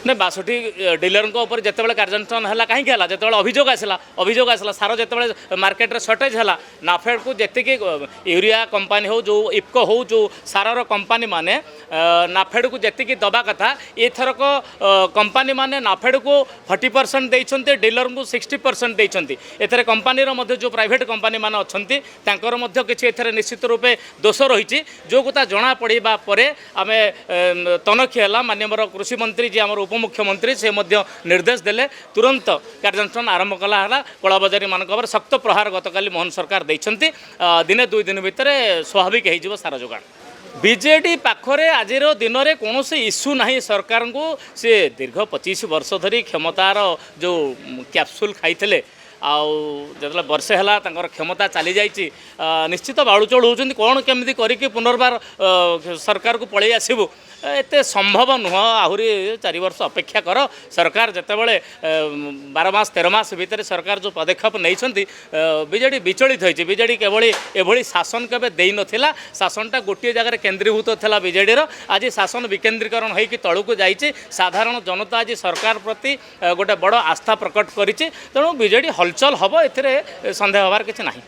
ना 62 डीलर जिते कार्यानुष्ठान है कहीं जो अभियोग आसला सार जो मार्केट रे सर्टेज है नाफेड को जी यूरिया कंपनी हो जो इफको हो जो सारार कंपनी माने नाफेड को जी दबा कथा एथरक कंपनी माने नाफेड को 40% देते डीलर को 60% देते एथरे कंपनी जो प्राइवेट कंपनी मान अच्छा किसी एथरे निश्चित रूपे दोष रही जो कथा जना पड़ा पर आम तनखी है माननीय कृषि मंत्री जी आम उपमुख्यमंत्री से निर्देश देले तुरंत कार्यानुष्ठान आरंभ कला कलाबजारी मानक सख्त प्रहार गतकाली मोहन सरकार देइछंती दिने 2 दिन भितर स्वाभाविक हो सारा जोगाण बीजेडी पाखरे आज दिन में कौन इश्यू ना सरकार को सी दीर्घ 25 वर्ष धरी क्षमतार जो कैप्सूल खाई आउ वर्षे है क्षमता चली जाइए निश्चित बाड़ुचड़ होती कौन केमी करके पुनर्बार सरकार को पलि आसबू एते संभव नुह आहरी 4 वर्ष अपेक्षा कर सरकार जितेबाला 12 मास 13 मास भितर सरकार जो पदक्षेप नहीं बीजेडी विचलित होती बीजेडी केवल एभली शासन केबे देई नथिला शासनटा गोटे जगह केन्द्रीभूत था बीजेडीर आज शासन विकेन्द्रीकरण होगी तलू जाइए साधारण जनता आज सरकार प्रति गोटे बड़ आस्था प्रकट करिछि तेणु बीजेडी हलचल हम ए सन्देह हबार किछि नाही।